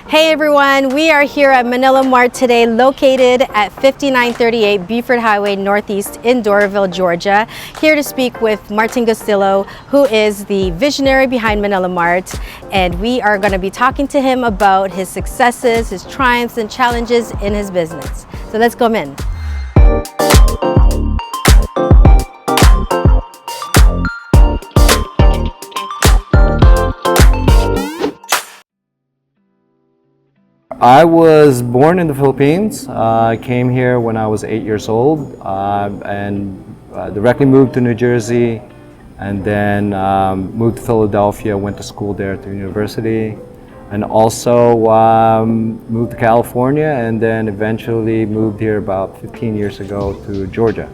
Hey everyone, we are here at Manila Mart today, located at 5938 Beaufort Highway Northeast in Doraville, Georgia. Here to speak with Martin Gustillo, who is the visionary behind Manila Mart. And we are going to be talking to him about his successes, his triumphs and challenges in his business. So let's go in. I was born in the Philippines. I came here when I was 8 years old and directly moved to New Jersey, and then moved to Philadelphia, went to school there at the university, and also moved to California, and then eventually moved here about 15 years ago to Georgia,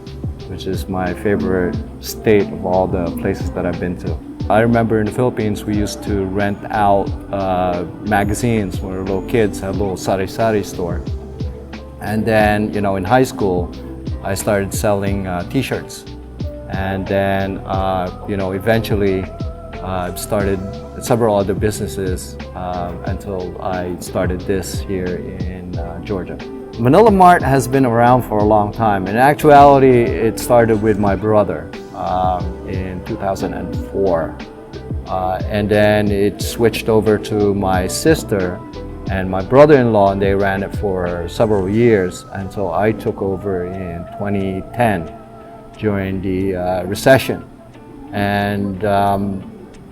which is my favorite state of all the places that I've been to. I remember in the Philippines we used to rent out magazines when we were little kids, had a little sari-sari store. And then, in high school, I started selling t-shirts. And then, eventually started several other businesses until I started this here in Georgia. Manila Mart has been around for a long time. In actuality, it started with my brother in 2004. And then it switched over to my sister and my brother-in-law, and they ran it for several years until I took over in 2010 during the recession. And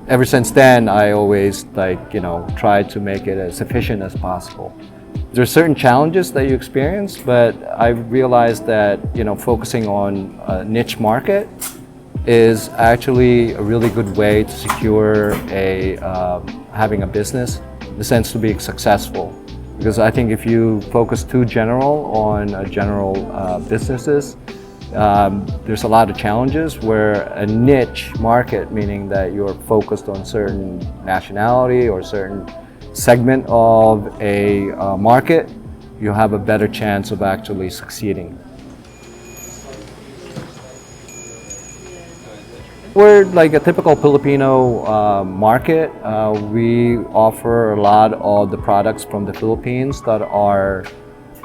ever since then, I always tried to make it as efficient as possible. There are certain challenges that you experience, but I've realized that focusing on a niche market is actually a really good way to secure having a business, in the sense to be successful. Because I think if you focus too general on general businesses, there's a lot of challenges, where a niche market, meaning that you're focused on certain nationality or certain segment of a market, you have a better chance of actually succeeding. We're like a typical Filipino market. We offer a lot of the products from the Philippines that are,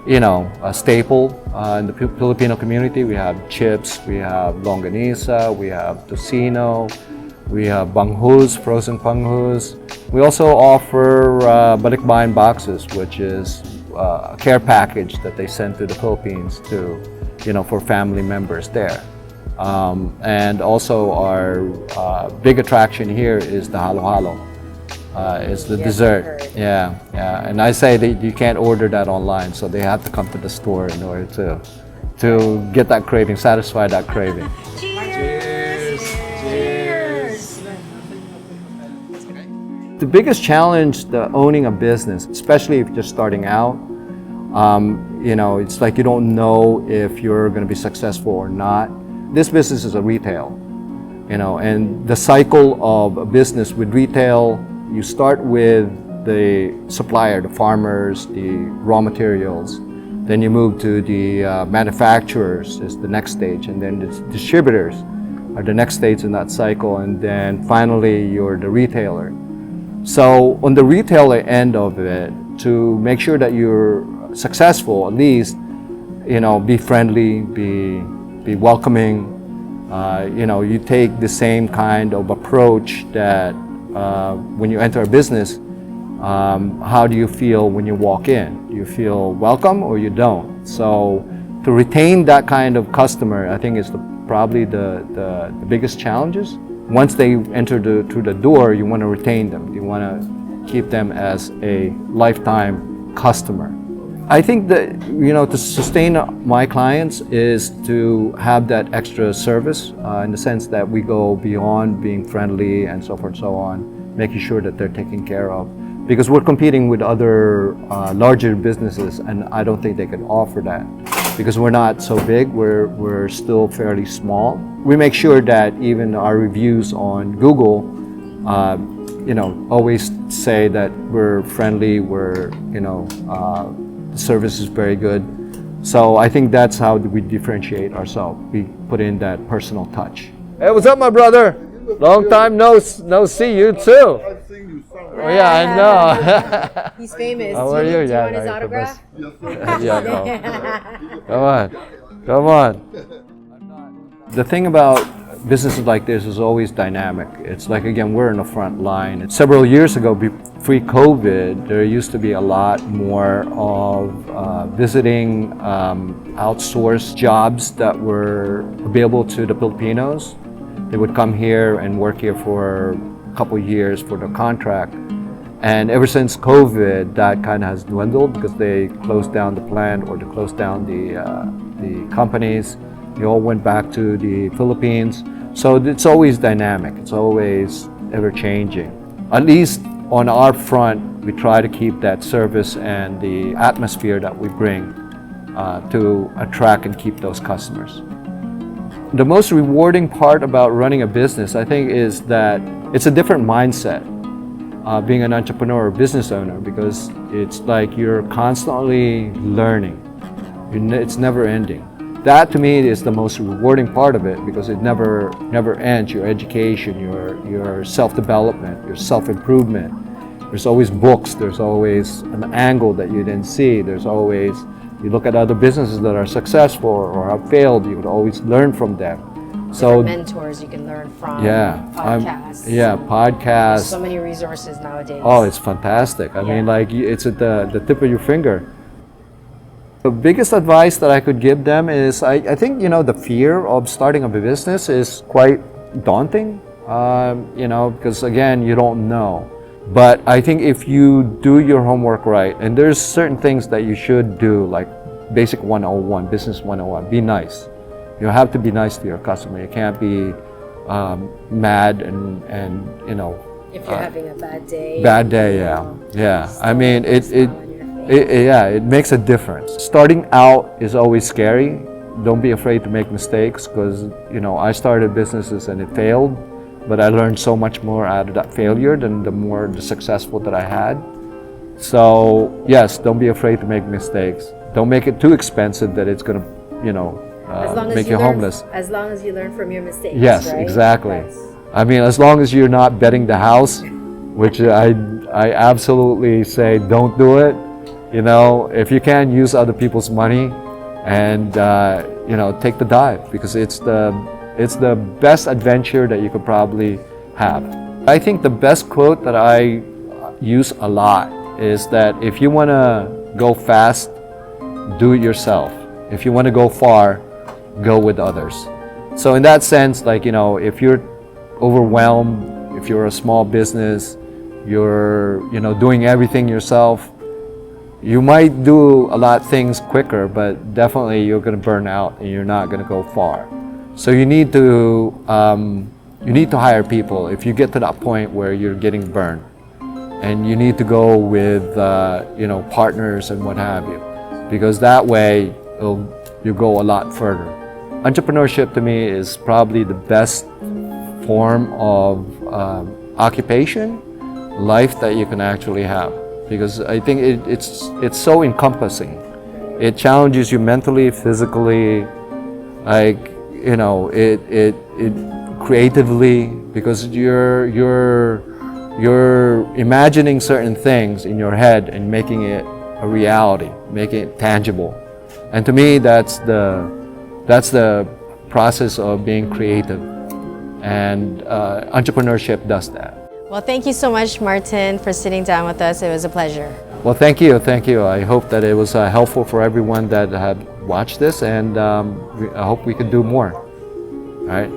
a staple in the Filipino community. We have chips, we have longanisa, we have tocino, we have banghus, frozen banghus. We also offer balikbayan boxes, which is a care package that they send to the Philippines to, for family members there. And also our big attraction here is the halo-halo. It's the dessert. Yeah. And I say that you can't order that online, so they have to come to the store in order to get that craving, satisfy that craving. Cheers! Cheers! The biggest challenge to owning a business, especially if you're just starting out, it's like you don't know if you're going to be successful or not. This business is a retail, and the cycle of a business with retail, you start with the supplier, the farmers, the raw materials, then you move to the manufacturers is the next stage, and then the distributors are the next stage in that cycle, and then finally you're the retailer. So on the retailer end of it, to make sure that you're successful, at least, be friendly, be welcoming. You take the same kind of approach that when you enter a business, how do you feel when you walk in? Do you feel welcome or you don't? So to retain that kind of customer, I think is probably the biggest challenges. Once they enter through the door, you want to retain them. You want to keep them as a lifetime customer. I think that, to sustain my clients is to have that extra service in the sense that we go beyond being friendly and so forth and so on, making sure that they're taken care of. Because we're competing with other larger businesses, and I don't think they can offer that. Because we're not so big, we're still fairly small. We make sure that even our reviews on Google, always say that we're friendly, the service is very good. So I think that's how we differentiate ourselves. We put in that personal touch. Hey, what's up, my brother? Long time no see, you too. Oh, yeah, I know. He's famous. How do are you, you? do you Yeah, want his no, you're the autograph? best. Yeah, no. Come on. Come on. The thing about businesses like this is always dynamic. It's like, again, we're in the front line. Several years ago, pre-COVID, there used to be a lot more of visiting outsourced jobs that were available to the Filipinos. They would come here and work here for a couple of years for the contract. And ever since COVID, that kind of has dwindled because they closed down the plant or they closed down the companies. They all went back to the Philippines. So it's always dynamic. It's always ever changing. At least on our front, we try to keep that service and the atmosphere that we bring to attract and keep those customers. The most rewarding part about running a business, I think, is that it's a different mindset. Being an entrepreneur or business owner, because it's like you're constantly learning. It's never ending. That to me is the most rewarding part of it because it never ends. Your education, your self-development, your self-improvement. There's always books, there's always an angle that you didn't see. There's always, you look at other businesses that are successful or have failed, you would always learn from them. So mentors you can learn from. Yeah, podcasts. Podcasts. There's so many resources nowadays. Oh, it's fantastic. I mean, like, it's at the tip of your finger. The biggest advice that I could give them is, I think, the fear of starting a business is quite daunting, because again, you don't know. But I think if you do your homework right, and there's certain things that you should do, like basic 101, business 101, be nice. You have to be nice to your customer. You can't be mad and if you're having a bad day. Bad day, yeah. I mean, it makes a difference. Starting out is always scary. Don't be afraid to make mistakes because, I started businesses and it failed, but I learned so much more out of that failure than the successful that I had. So, yes, don't be afraid to make mistakes. Don't make it too expensive that it's going to, make you homeless. As long as you learn from your mistakes. Yes, right? exactly. Yes. I mean, as long as you're not betting the house, which I absolutely say don't do it. If you can, use other people's money and take the dive because it's the best adventure that you could probably have. I think the best quote that I use a lot is that if you want to go fast, do it yourself. If you want to go far, go with others. So in that sense, if you're overwhelmed, if you're a small business, you're doing everything yourself, you might do a lot of things quicker, but definitely you're going to burn out and you're not going to go far. So you need to hire people if you get to that point where you're getting burned, and you need to go with partners and what have you, because that way you go a lot further. Entrepreneurship to me is probably the best form of occupation, life that you can actually have. Because I think it's so encompassing. It challenges you mentally, physically, it creatively, because you're imagining certain things in your head and making it a reality, making it tangible. And to me, that's the process of being creative, and entrepreneurship does that. Well, thank you so much, Martin, for sitting down with us. It was a pleasure. Well, thank you. I hope that it was helpful for everyone that had watched this, and I hope we can do more. All right.